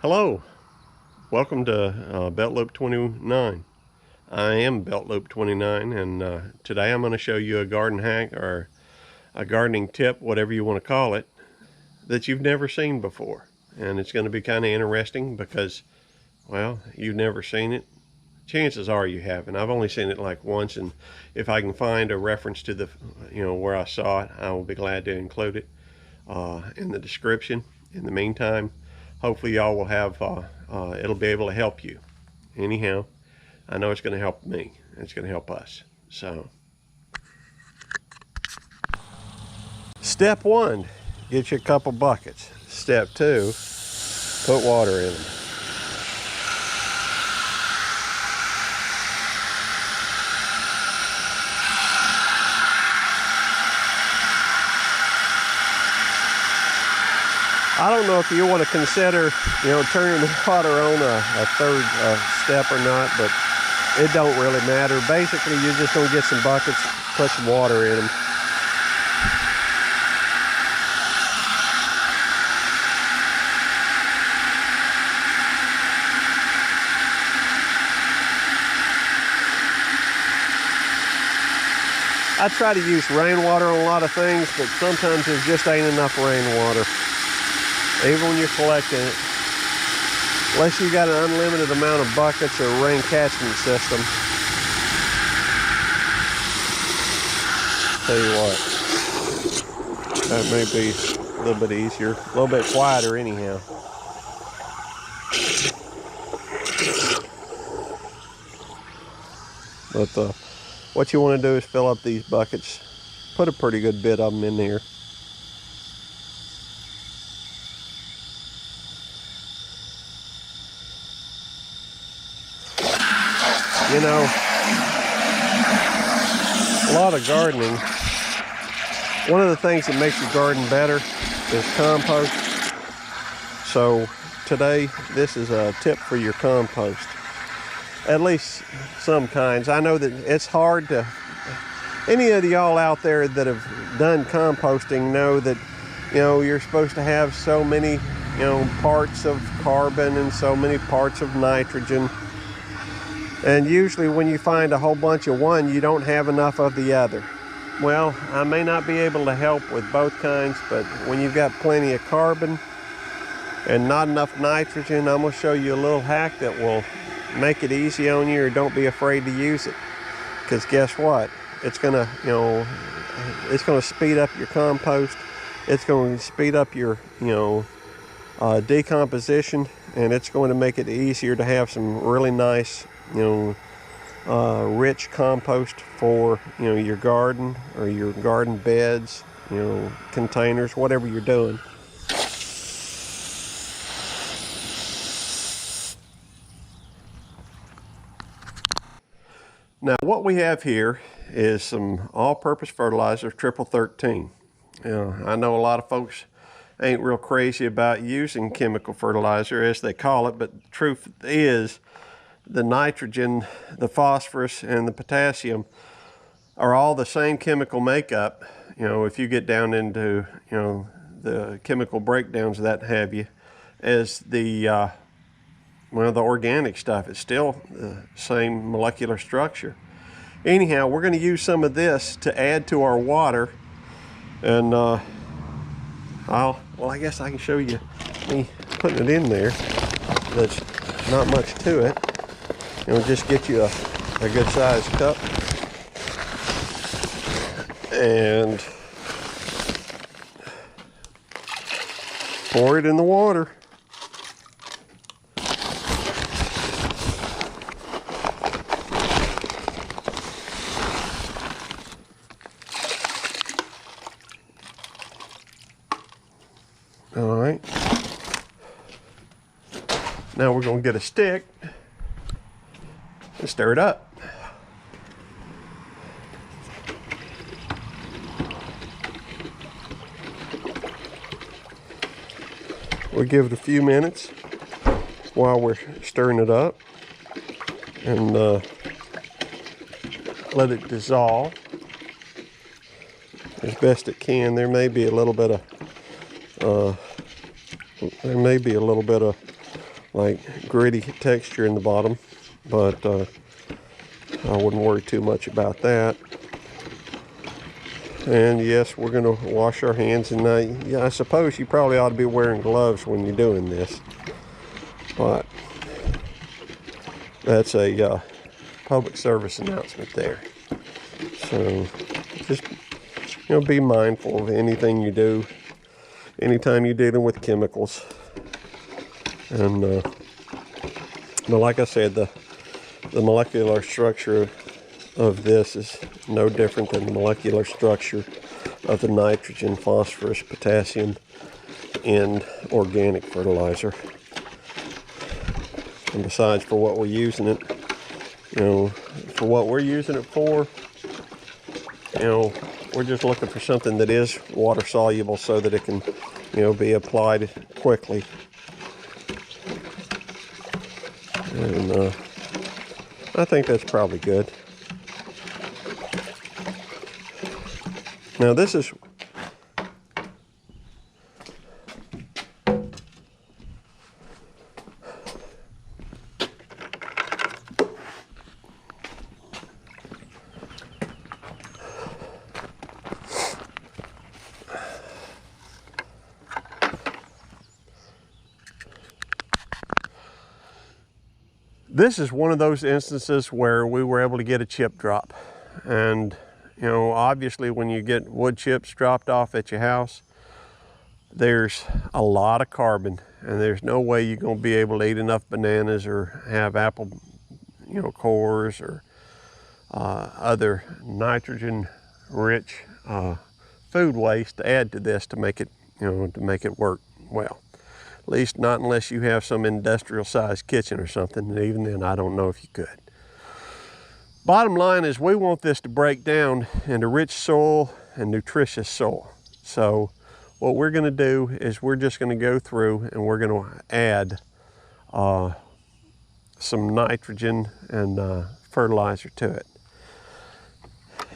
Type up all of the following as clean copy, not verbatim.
Hello, welcome to Belt Loop 29. I am Belt Loop 29, and today I'm going to show you a garden hack or a gardening tip, whatever you want to call it, that you've never seen before. And it's going to be kind of interesting because, well, you've never seen it. Chances are you haven't. I've only seen it like once, and if I can find a reference to the, where I saw it, I will be glad to include it in the description. In the meantime, hopefully y'all will have, it'll be able to help you. Anyhow, I know it's going to help me. It's going to help us. So, step one, get you a couple buckets. Step two, put water in them. I don't know if you want to consider, turning the water on a third step or not, but it don't really matter. Basically, you're just going to get some buckets, put some water in them. I try to use rainwater on a lot of things, but sometimes there just ain't enough rainwater. Even when you're collecting it, unless you got an unlimited amount of buckets or rain catchment system. Tell you what, that may be a little bit easier, a little bit quieter anyhow. But what you want to do is fill up these buckets, put a pretty good bit of them in here. You know, a lot of gardening, one of the things that makes your garden better is compost. So today, this is a tip for your compost. At least some kinds. I know that it's hard to, any of y'all out there that have done composting know that, you're supposed to have so many, parts of carbon and so many parts of nitrogen. And usually when you find a whole bunch of one, you don't have enough of the other. Well, I may not be able to help with both kinds, but when you've got plenty of carbon and not enough nitrogen, I'm going to show you a little hack that will make it easy on you, or don't be afraid to use it. Because guess what? It's going to, it's going to speed up your compost. It's going to speed up your, decomposition, and it's going to make it easier to have some really nice, rich compost for, your garden or your garden beds, containers, whatever you're doing. Now, what we have here is some all-purpose fertilizer, Triple 13. I know a lot of folks ain't real crazy about using chemical fertilizer, as they call it, but the truth is, the nitrogen, the phosphorus, and the potassium are all the same chemical makeup. If you get down into, the chemical breakdowns of that have you, as the, the organic stuff. It's still the same molecular structure. Anyhow, we're going to use some of this to add to our water, and I guess I can show you me putting it in there. There's not much to it. Just get you a good sized cup and pour it in the water. All right. Now we're going to get a stick and stir it up. We'll give it a few minutes while we're stirring it up, and let it dissolve as best it can. There may be a little bit of like gritty texture in the bottom, but I wouldn't worry too much about that. And yes, we're going to wash our hands, and yeah, I suppose you probably ought to be wearing gloves when you're doing this, but that's a public service announcement there. So just, be mindful of anything you do anytime you're dealing with chemicals. And like I said, the molecular structure of this is no different than the molecular structure of the nitrogen, phosphorus, potassium in organic fertilizer. And besides, for what we're using it, for what we're using it for, we're just looking for something that is water soluble so that it can, be applied quickly. And I think that's probably good. Now this is one of those instances where we were able to get a chip drop. And obviously when you get wood chips dropped off at your house, there's a lot of carbon, and there's no way you're going to be able to eat enough bananas or have apple cores or other nitrogen rich food waste to add to this to make it work well. At least not unless you have some industrial sized kitchen or something, and even then I don't know if you could. Bottom line is, we want this to break down into rich soil and nutritious soil. So what we're going to do is we're just going to go through and we're going to add some nitrogen and fertilizer to it.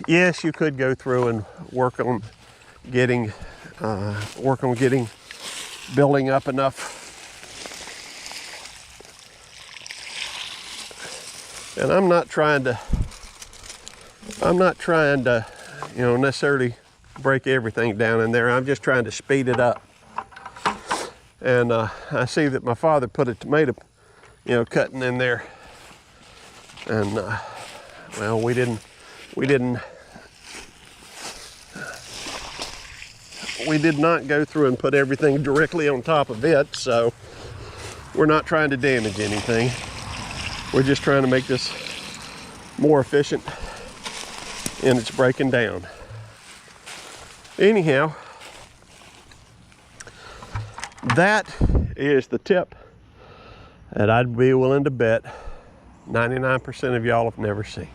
Yes, you could go through and work on getting building up enough. And I'm not trying to necessarily break everything down in there. I'm just trying to speed it up. And I see that my father put a tomato, cutting in there. And well, we did not go through and put everything directly on top of it, so we're not trying to damage anything. We're just trying to make this more efficient in its breaking down. Anyhow, that is the tip that I'd be willing to bet 99% of y'all have never seen.